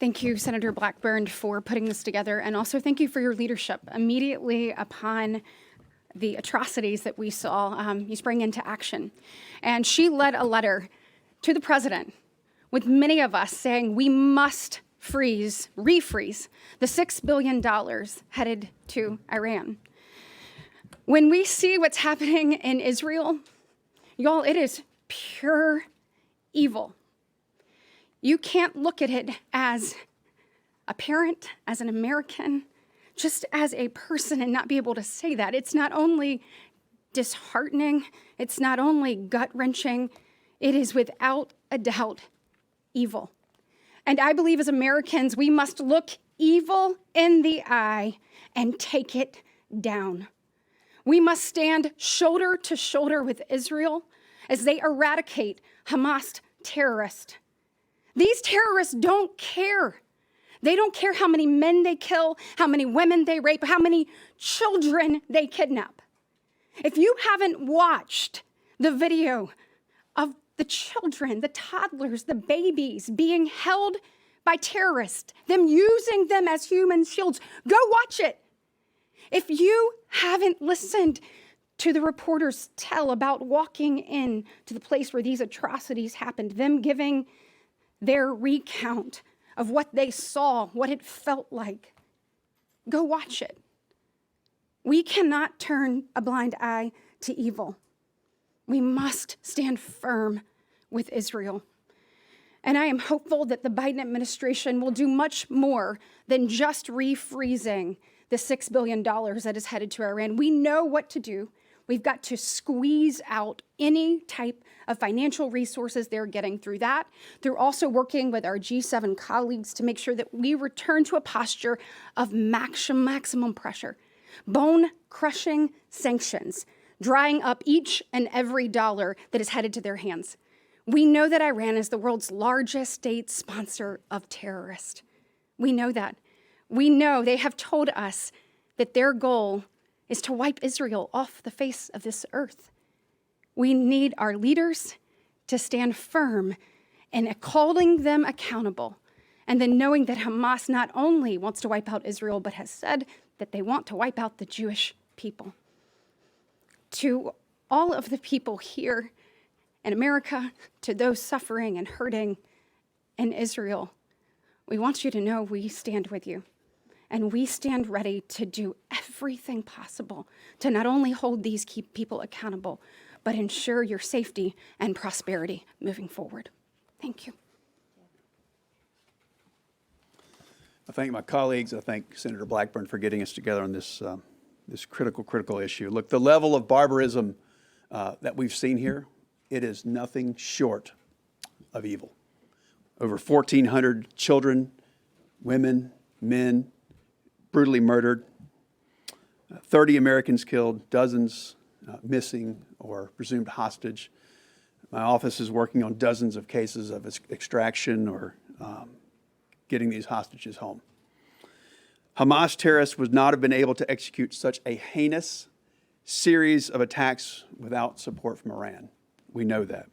Thank you, Senator Blackburn, for putting this together, and also thank you for your leadership. Immediately upon the atrocities that we saw, you sprang into action. And she led a letter to the president with many of us saying we must refreeze the $6 billion headed to Iran. When we see what's happening in Israel, y'all, it is pure evil. You can't look at it as a parent, as an American, just as a person and not be able to say that. It's not only disheartening, it's not only gut-wrenching, it is without a doubt evil. And I believe as Americans, we must look evil in the eye and take it down. We must stand shoulder to shoulder with Israel as they eradicate Hamas terrorists. These terrorists don't care. They don't care how many men they kill, how many women they rape, how many children they kidnap. If you haven't watched the video of the children, the toddlers, the babies being held by terrorists, them using them as human shields, go watch it. If you haven't listened to the reporters tell about walking in to the place where these atrocities happened, them giving their recount of what they saw, what it felt like, go watch it. We cannot turn a blind eye to evil. We must stand firm with Israel. And I am hopeful that the Biden administration will do much more than just refreezing the $6 billion that is headed to Iran. We know what to do. We've got to squeeze out any type of financial resources they're getting through that, through also working with our G7 colleagues to make sure that we return to a posture of maximum pressure, bone-crushing sanctions, drying up each and every dollar that is headed to their hands. We know that Iran is the world's largest state sponsor of terrorists. We know that. We know they have told us that their goal is to wipe Israel off the face of this earth. We need our leaders to stand firm in calling them accountable, and then knowing that Hamas not only wants to wipe out Israel, but has said that they want to wipe out the Jewish people. To all of the people here in America, to those suffering and hurting in Israel, we want you to know we stand with you. And we stand ready to do everything possible to not only hold these people accountable, but ensure your safety and prosperity moving forward. Thank you. I thank my colleagues. I thank Senator Blackburn for getting us together on this, this critical issue. Look, the level of barbarism that we've seen here, it is nothing short of evil. Over 1,400 children, women, men, brutally murdered, 30 Americans killed, dozens missing or presumed hostage. My office is working on dozens of cases of extraction or getting these hostages home. Hamas terrorists would not have been able to execute such a heinous series of attacks without support from Iran. We know that.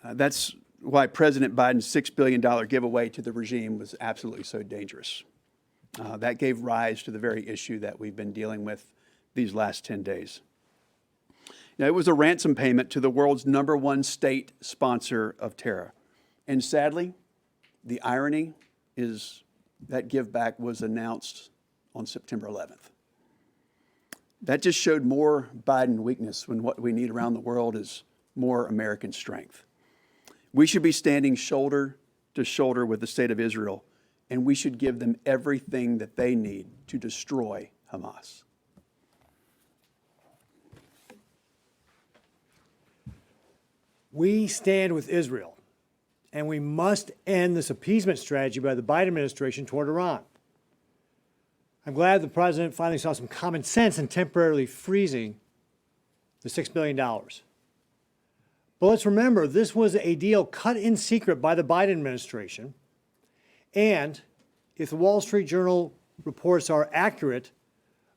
That's why President Biden's $6 billion giveaway to the regime was absolutely so dangerous. That gave rise to the very issue that we've been dealing with these last 10 days. Now, it was a ransom payment to the world's #1 state sponsor of terror. And sadly, the irony is that give back was announced on September 11th. That just showed more Biden weakness when what we need around the world is more American strength. We should be standing shoulder to shoulder with the state of Israel, and we should give them everything that they need to destroy Hamas. We stand with Israel, and we must end this appeasement strategy by the Biden administration toward Iran. I'm glad the president finally saw some common sense in temporarily freezing the $6 billion. But let's remember, this was a deal cut in secret by the Biden administration. And if the Wall Street Journal reports are accurate,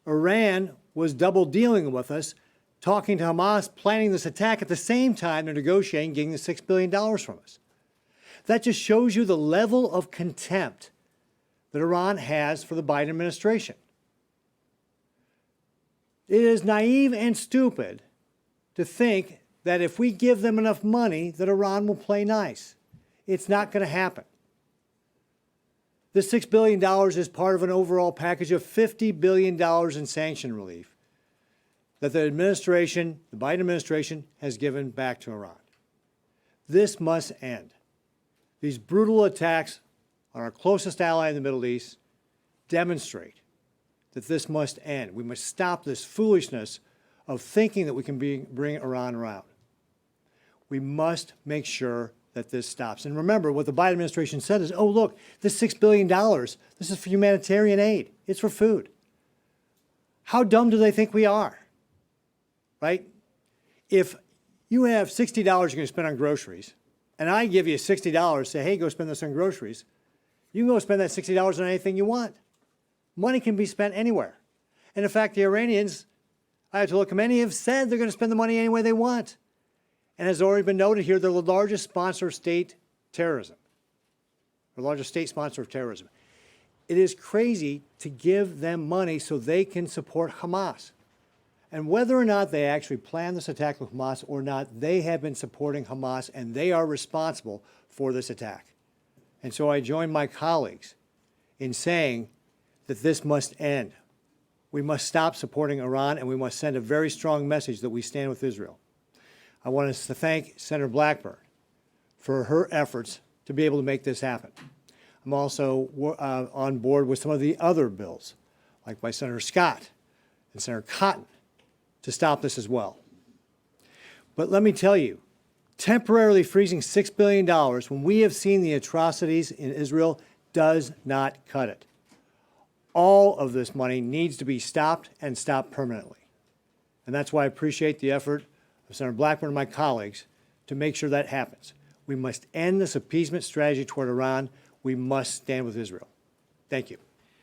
Iran was double dealing with us, talking to Hamas, planning this attack at the same time they're negotiating getting the $6 billion from us. That just shows you the level of contempt that Iran has for the Biden administration. It is naive and stupid to think that if we give them enough money that Iran will play nice. It's not going to happen. This $6 billion is part of an overall package of $50 billion in sanction relief that the administration, the Biden administration, has given back to Iran. This must end. These brutal attacks on our closest ally in the Middle East demonstrate that this must end. We must stop this foolishness of thinking that we can bring Iran around. We must make sure that this stops. And remember, what the Biden administration said is, oh, look, this $6 billion, this is for humanitarian aid. It's for food. How dumb do they think we are? Right? If you have $60 you're going to spend on groceries, and I give you $60, say, hey, go spend this on groceries, you can go spend that $60 on anything you want. Money can be spent anywhere. And in fact, the Iranians, Ayatollah Khamenei, have said they're going to spend the money any way they want. And as already been noted here, they're the largest sponsor of state terrorism, the largest state sponsor of terrorism. It is crazy to give them money so they can support Hamas. And whether or not they actually planned this attack with Hamas or not, they have been supporting Hamas and they are responsible for this attack. And so I join my colleagues in saying that this must end. We must stop supporting Iran and we must send a very strong message that we stand with Israel. I want us to thank Senator Blackburn for her efforts to be able to make this happen. I'm also on board with some of the other bills, like by Senator Scott and Senator Cotton, to stop this as well. But let me tell you, temporarily freezing $6 billion when we have seen the atrocities in Israel does not cut it. All of this money needs to be stopped and stopped permanently. And that's why I appreciate the effort of Senator Blackburn and my colleagues to make sure that happens. We must end this appeasement strategy toward Iran. We must stand with Israel. Thank you.